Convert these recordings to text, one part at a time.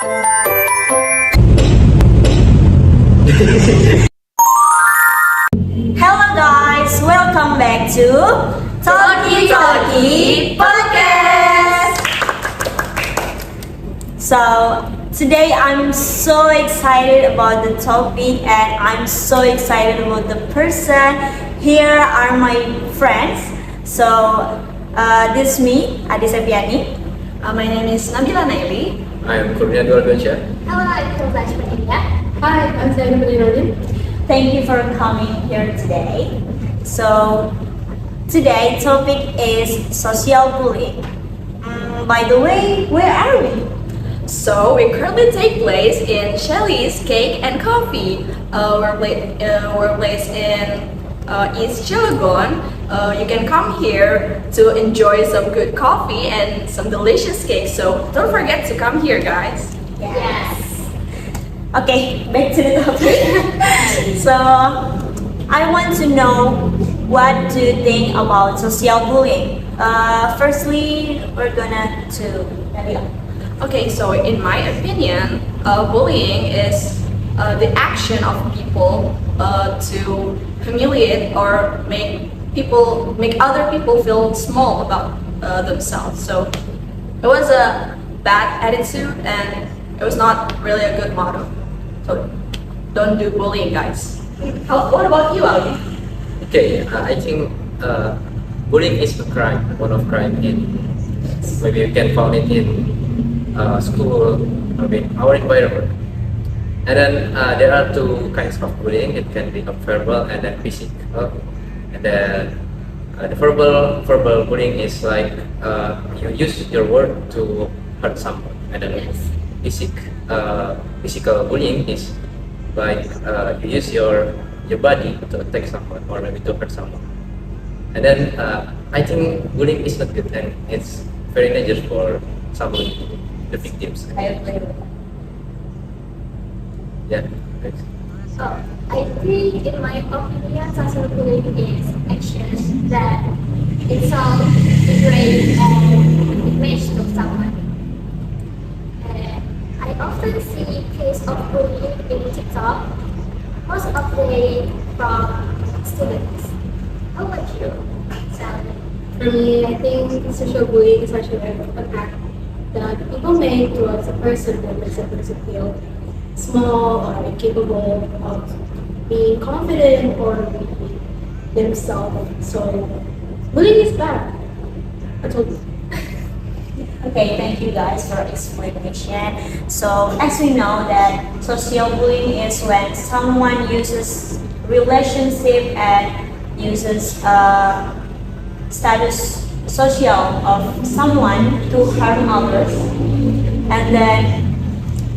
Hello guys, welcome back to Talky Talky Podcast. So today I'm so excited about the topic and I'm so excited about the person. Here are my friends. So this is me, Adisa Piani. My name is Nabila Naili. I am Kurnia Dwalbensyah. Hello, I'm Kobach Padilla. Hi, I'm Zainab Nurudin. Thank you for coming here today. So today topic is social bullying. By the way, where are we? So we currently take place in Shelly's Cake and Coffee. We're placed in East Cilegon. You can come here to enjoy some good coffee and some delicious cake. So don't forget to come here, guys. Yes. Okay, back to the topic. So I want to know, what do you think about social bullying? Firstly, we're gonna to Nadia. Okay, so in my opinion, bullying is the action of people to humiliate or make other people feel small about themselves. So it was a bad attitude and it was not really a good motto. So don't do bullying, guys. What about you, Ali? Okay, I think bullying is a crime, one of crime in maybe you can find it in school, our environment. And then there are two kinds of bullying. It can be verbal and then physical. And then the verbal bullying is like you use your word to hurt someone. And then physical bullying is like you use your body to attack someone or maybe to hurt someone. And then I think bullying is not good and it's very dangerous for someone, the victims. I agree with that. Yeah. Thanks. So I think, in my opinion, social bullying is action that insult, degrade, and image to someone. I often see cases of bullying in TikTok, most of them from students. How about you, Sally? For me, I think social bullying is actually an act that people make towards a person that makes a person feel small or incapable of being confident or being themselves. So bullying is bad. I told you. Okay, thank you guys for explanation. So as we know that social bullying is when someone uses relationship and uses status social of someone to harm others, and then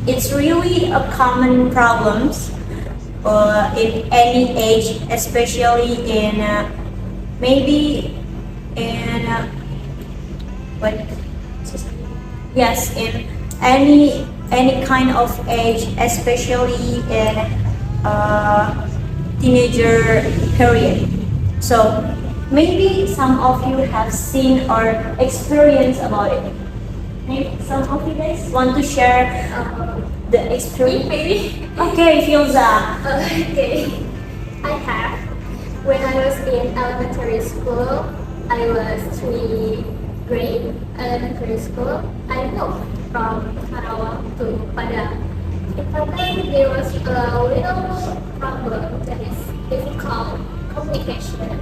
it's really a common problem in any age, especially in maybe in yes, in any kind of age, especially in teenager period. So maybe some of you have seen or experienced about it. Maybe some of you guys want to share the experience. Maybe. Okay, Filza. Okay. I have. When I was in elementary school, I was 3 grade elementary school. I moved from Karawang to Padang. In Padang, there was a little problem that is difficult communication.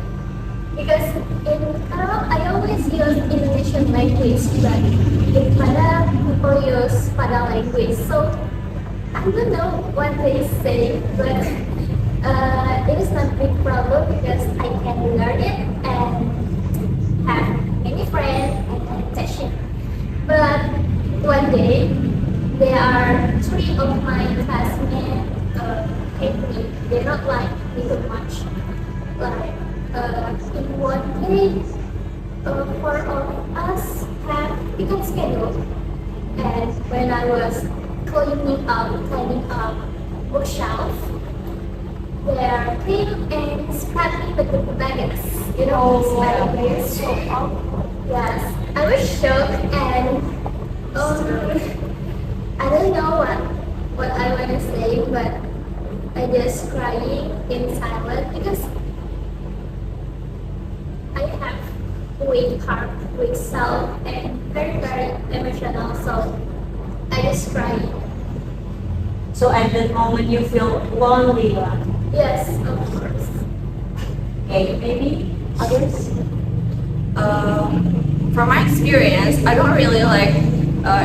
Because in Karawang, I always use Indonesian language, but in Padang, people use Padang language. So I don't know what they say, but it is not a big problem because I can learn it and have many friends and attention. But one day, there are 3 of my classmates hate me. They don't like me too much. Like in one day, 4 of us have become scheduled. And when I was cleaning up bookshelf, they clean and scrap me with the baggage. You know, baggage. So awful. Yes, I was shocked and I don't know what I want to say, but I just crying in silence because I have weak heart, weak self, and very emotional. So I just cry. So at that moment you feel lonely, right? Yes, of course. Okay, maybe others? From my experience, I don't really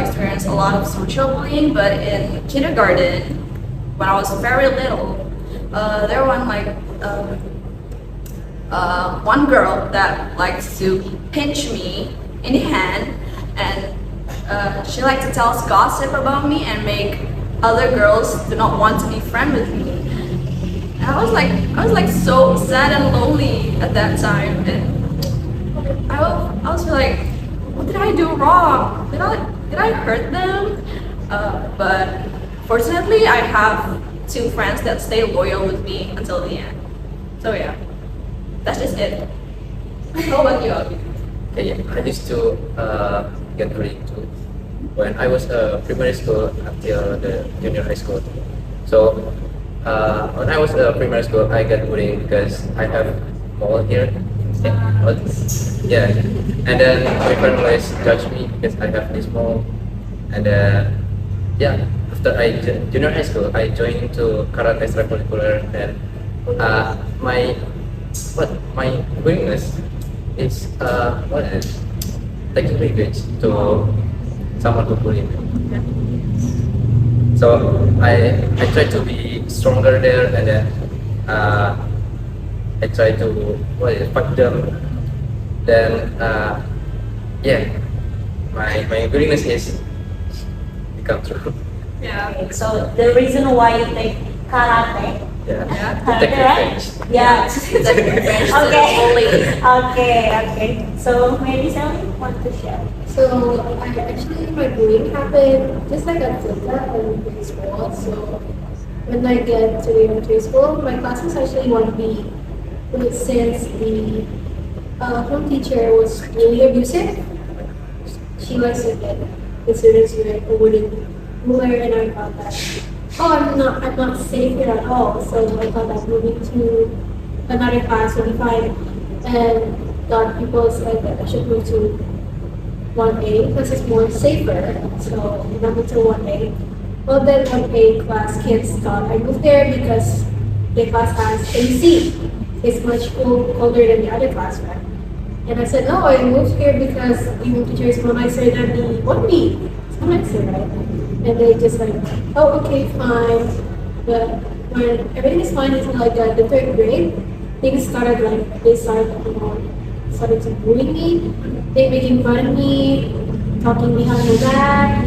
experience a lot of social bullying, but in kindergarten, when I was very little, there was one girl that likes to pinch me in the hand, and she liked to tell us gossip about me and make other girls do not want to be friends with me. And I was like so sad and lonely at that time, and I was like, what did I do wrong? Did I hurt them? But fortunately, I have two friends that stay loyal with me until the end. So yeah, that's just it. How about you, Abi? Okay, yeah, I used to get bullied too when I was primary school until the junior high school. So when I was primary school, I got bullied because I have mole here. Yeah, and then my families judge me because I have this mole. And yeah, after junior high school, I joined into karate extracurricular, and my willingness is taking revenge to someone who bullied me. So I try to be stronger there, and then I try to fight them. Then yeah, my willingness is become true. Yeah. Okay, so the reason why you take karate, Yeah, Yeah. take right? revenge. Yeah. Take revenge to the Okay. bully. Okay. So maybe Sally want to share. So my bullying happened just like at Flipkart in grade school. So when I get to elementary school, my class was actually 1B. But since the home teacher was really abusive, she likes to get the students with a wooden ruler, and I thought that, oh, I'm not safe here at all. So I thought that moving to another class would be fine. And got people said that I should move to 1A because it's more safer. So I moved to 1A. Well, then 1A class kids thought I moved there because the class has AC. It's much colder than the other class, right? And I said, no, I moved here because the home teacher is more nicer than the 1B. It's more nicer, right? And they just like, oh, okay, fine. But when everything is fine until like the third grade, things started they started to bully me. They making fun of me, talking behind my back,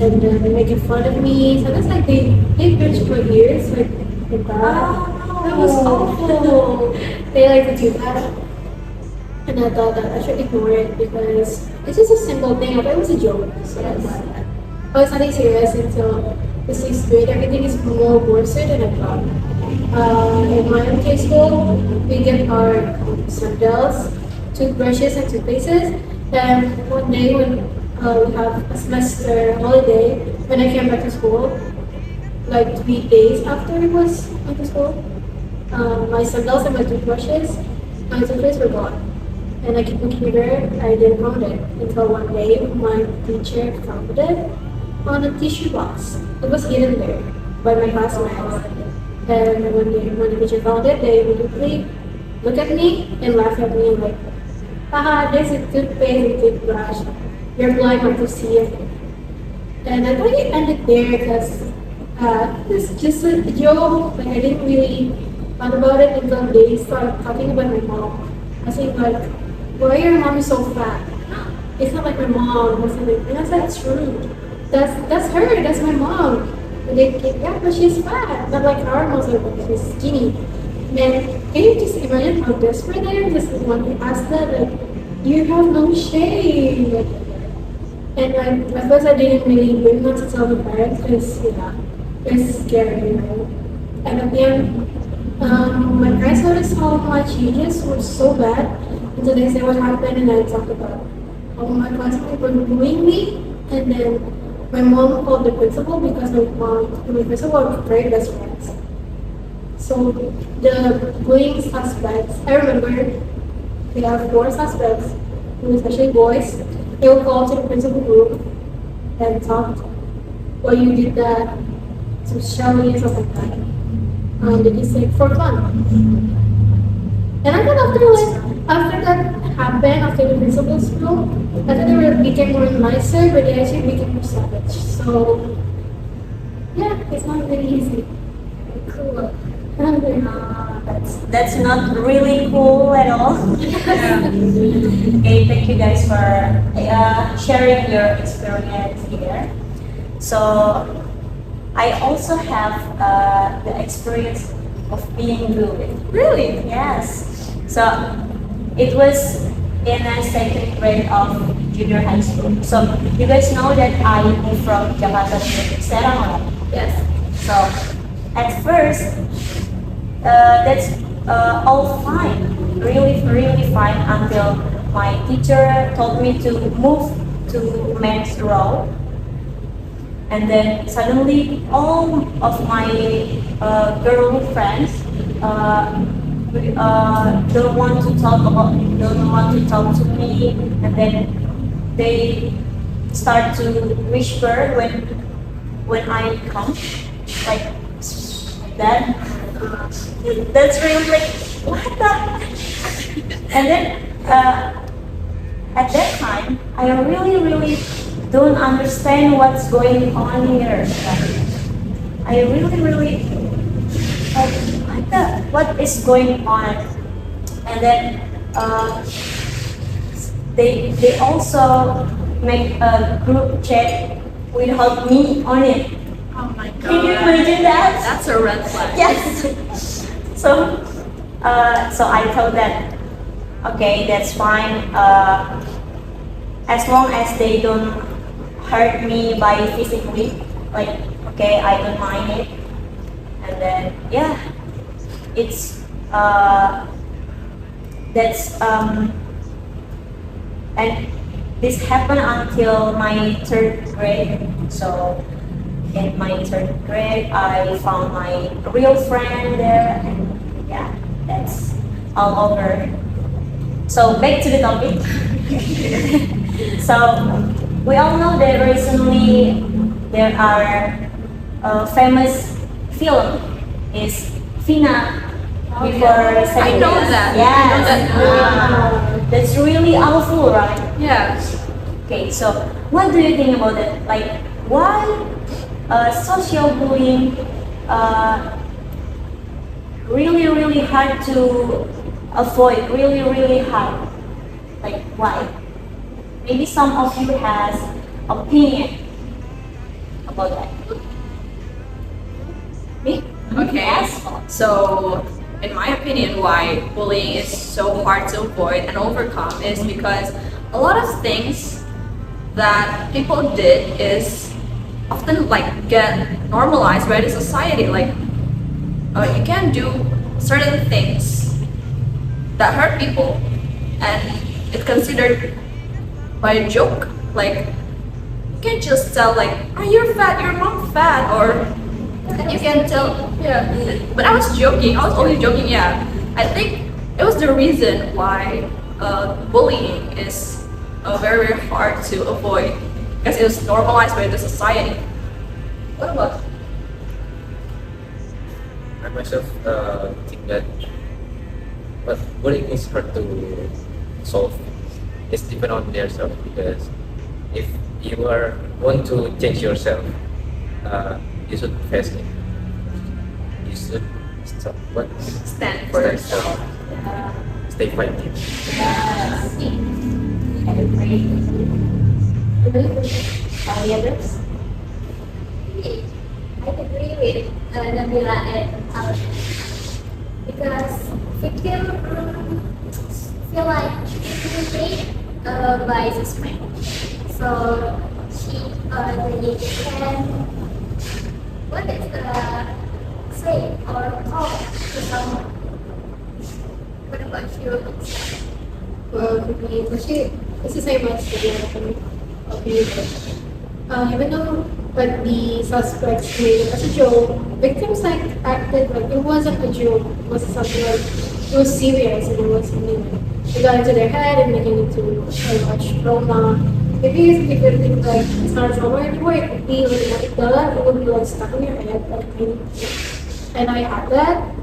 and then making fun of me. So that's like they bitch for years, like that. That was awful. They like to do that. And I thought that I should ignore it because it's just a simple thing. I thought it was a joke. So I thought that. Oh, it's nothing serious until the 6th grade. Everything is more worse than I thought. In my elementary school, we get our sandals, toothbrushes, and toothpastes. And one day when we have a semester holiday, when I came back to school, like 3 days after I was back to school, my sandals and my toothbrushes, my toothpaste were gone. And I keep looking there, I didn't find it until one day my teacher found it on a tissue box. It was hidden there by my classmates. And when the teacher found it, they immediately look at me and laugh at me like, haha, there's a toothpaste and toothbrush. You're blind not to see it. And I thought it ended there because it's just a joke. Like I didn't really thought about it until they started talking about my mom. I was like, why your mom is so fat? It's not like my mom. And I said, it's true. That's her. That's my mom. And they keep, yeah, but she's fat. Not like our moms are, she's skinny. And can you just imagine how desperate I am? Just want to ask that, like, you have no shame. And at first I didn't really want to tell the parents because, it's scary, And at the end, my parents noticed how my changes were so bad until they said what happened, and I talked about how my classmates were bullying me, and then my mom called the principal because my mom and my principal are very best friends. So the bullying suspects, I remember we have 4 suspects, especially boys. They will call to the principal room and talk. Well, you did that to Shelly or something like that. They just say for fun. And I thought after that happened, after the principal's school, I thought became more nicer, but they actually became more savage. So yeah, it's not really easy. Cool. That's not really cool at all. Okay, thank you guys for sharing your experience here. So I also have the experience of being bullied. Really? Yes. So it was in a second grade of junior high school. So you guys know that I moved from Jakarta to Serang, right? Yes. So at first, that's all fine, really fine until my teacher told me to move to men's row, and then suddenly all of my girl friends don't want to talk to me, and then they start to whisper when I come, like that. That's really like, what the? And then at that time, I really don't understand what's going on here. I really like, what is going on? And then they also make a group chat without me on it. Oh my god. Can you imagine that? That's a red flag. Yes. So I told that, okay, that's fine. As long as they don't hurt me by physically, like, okay, I don't mind it. And then yeah, it's that's and this happened until my 3rd grade. So in my 3rd grade, I found my real friend there, and yeah, that's all over. So back to the topic. So we all know that recently there are famous film is Fina before I know that. Yes. I know that. That's really awful, right? Yeah. Okay, so what do you think about it? Like, why social bullying really hard to avoid? Really hard. Like, why? Maybe some of you has opinion about that. Me? Okay. Yes. So, in my opinion, why bullying is so hard to avoid and overcome is because a lot of things that people did is often like get normalized by the society. Like, you can do certain things that hurt people, and it's considered by a joke. Like, you can just tell like, "Oh, you're fat. Your mom fat," or you can tell, yeah. But I was joking. I was only joking. Yeah, I think it was the reason why bullying is very hard to avoid because it was normalized by the society. What about? I myself think that, but bullying is hard to solve. It's depend on yourself, because if you want to change yourself, you should face it. You should Stand for yourself. Stay fighting. Yes. I agree. Any others? I agree with Nabila and Alex because victim feel like intimidate by suspect. So she really can say or talk to someone. What about you? Well, for me, actually, it's the same as the opinion. Even though like the suspects made it as a joke, victims like acted like it wasn't a joke. It was something like it was serious and it was something like it got into their head and making it to so much trauma. Maybe if you could think like it's not trauma anymore, it would be like what it does, it would be like stuck in your head like tiny thing. And I had that.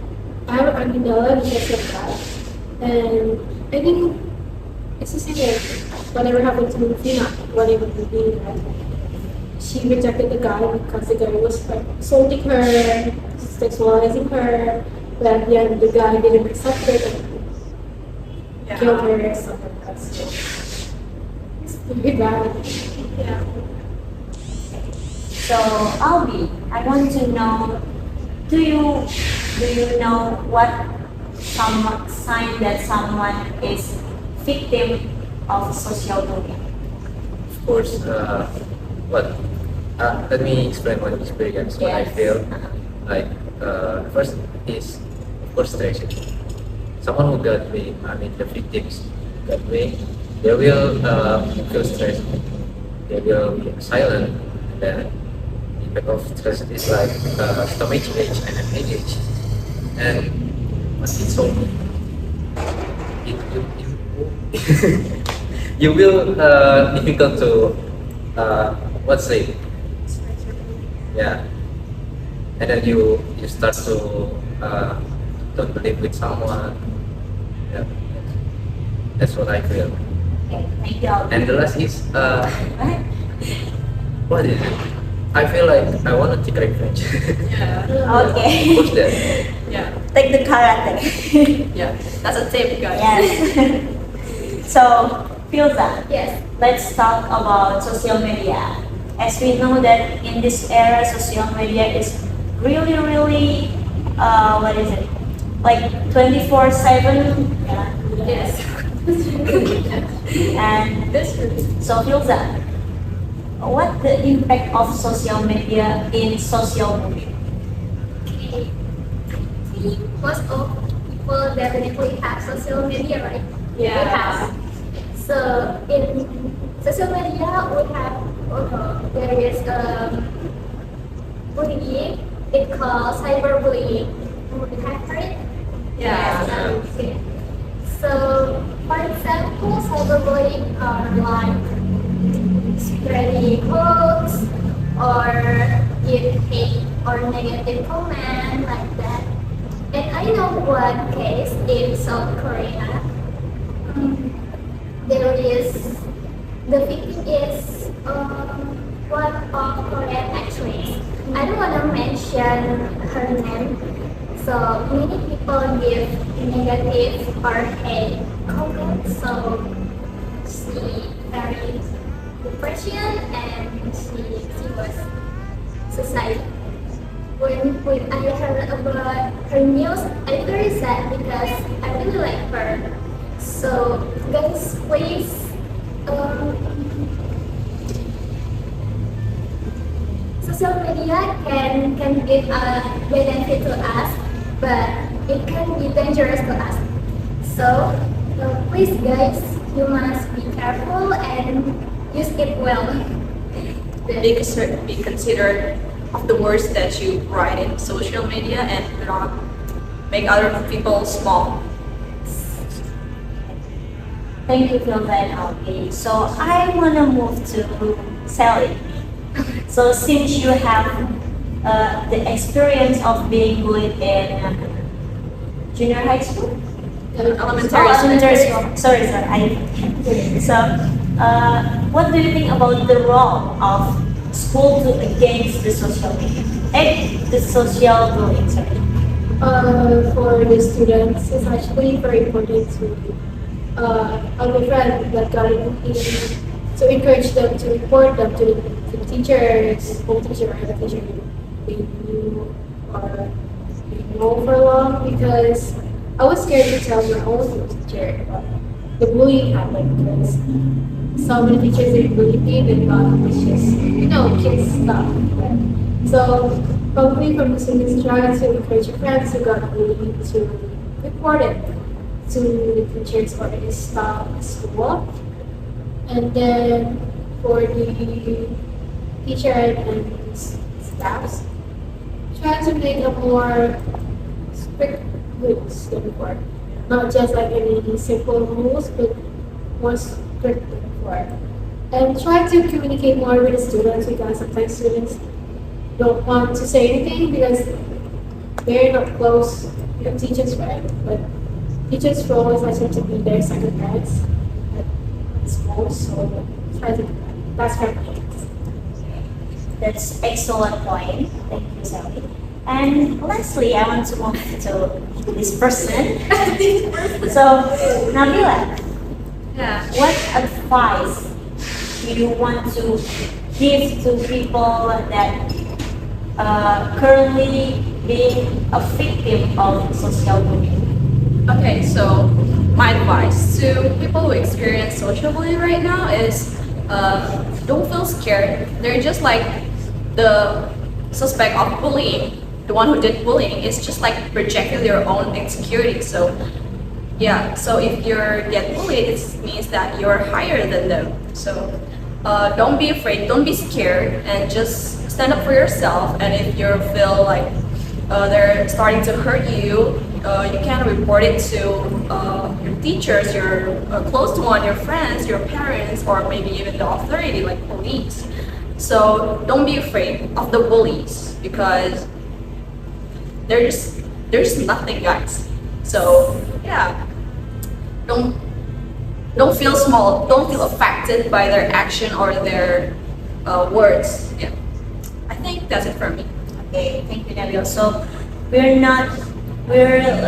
I have an amygdala because of that. And I think it's the same way. Whatever happened to Fina, whatever the thing that she rejected the guy because the guy was like assaulting her, sexualizing her, but at the end the guy didn't accept it and killed her or something like that. So it's really bad. Yeah. So Albi, I want to know, do you know what some sign that someone is victim of social bullying? Of course, what? Let me explain one experience. What I Yes. feel like first is of course stress. Someone who got me, I mean the victims got me, they will feel stressed. They will be silent, and then the impact of stress is like stomach ache and an ache. And once it's so, you will difficult to what's say, yeah, and then you start to don't believe with someone, yeah, that's what I feel. Okay, thank you, Albi. And the last is What? what is it? I feel like I want to take revenge. Yeah. Okay. What's that? Yeah. Take the karate. Yeah. That's a tip, guys. Yes. So, Filza, Yes. let's talk about social media. As we know that in this era, social media is really, really, what is it? Like 24/7. Yeah. Yes. And That's true. so, Filza, what the impact of social media in social bullying? Okay. I think most of people definitely have social media, right? We Yeah. have. So in social media, we have there is bullying. It's called cyberbullying. You have heard? Yeah. Okay. So, for example, cyberbullying are like spreading hoax or give hate or negative comment like that. And I know one case in South Korea. There is the victim is one of Korean actress. I don't want to mention her name. So many people give negative or hate comments. So she very depression and she was suicide. When I heard about her news, I very sad because I really like her. So guys, please social media can give a benefit to us, but it can be dangerous to us. So please guys, you must be careful and use it well. Be considered of the words that you write in social media and do not make other people small. Thank you, Filza and Albi. So I want to move to Sally. So since you have the experience of being bullied in junior high school, Elementary elementary school. Sorry. So, what do you think about the role of school to against the social media, the social bullying? Sorry. For the students, it's actually very important to have a friend that got it to encourage them to report them to the teachers, home teacher, or the teacher they knew or they know for long, because I was scared to tell my own teacher about the bullying happened, because so many teachers they bully me and thought it's just kids stuff. So probably from the students trying to encourage your friends who got bullied to report it to the teachers or the staff at school. And then for the teacher and staffs try to make a more strict rules than before. Not just like any simple rules, but more strict than before. And try to communicate more with the students because sometimes students don't want to say anything because they're not close to the teachers, right? But teachers' role is also to be their second parents at school, so try to do that. That's my point. That's excellent point. Thank you, Sally. And lastly, I want to move to this person. So, Nabila, Yeah. what advice do you want to give to people that currently being a victim of social bullying? Okay, so my advice to people who experience social bullying right now is don't feel scared. They're just like the suspect of bullying. The one who did bullying is just like projecting their own insecurity. So yeah, so if you get bullied, it means that you're higher than them. So don't be afraid, don't be scared, and just stand up for yourself. And if you feel like they're starting to hurt you, you can report it to your teachers, your close one, your friends, your parents, or maybe even the authority like police. So don't be afraid of the bullies because there's nothing, guys. So yeah, don't feel small, don't feel affected by their action or their words. Yeah, I think that's it for me. Okay, thank you, Nabila. So we're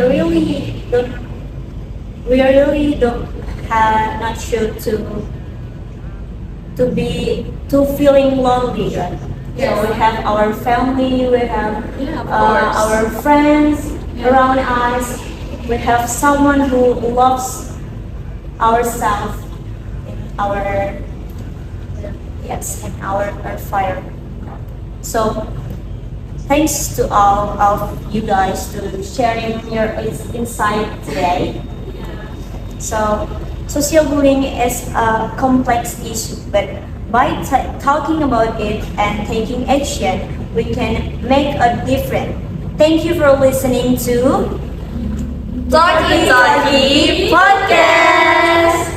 really not sure to feeling lonely, right? Yes. So we have our family, we have Yeah, of course. our friends around us. We have someone who loves ourselves in our our fire. So thanks to all of you guys to sharing your insight today. So social bullying is a complex issue, but by talking about it and taking action, we can make a difference. Thank you for listening to Talky Talky Podcast.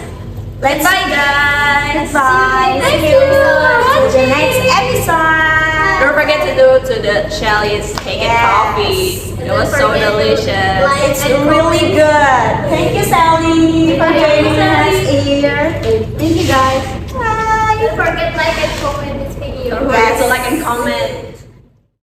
Let's Bye, guys. Bye. Thank See you you for to the watching. next episode. Don't forget to do to the Shelly's cake and Yes. coffee. It was so Don't forget to delicious. like It's really good. Thank you, Sally, for joining us here. Thank you, guys. Bye. Don't forget like and comment this video. Don't forget to like and comment.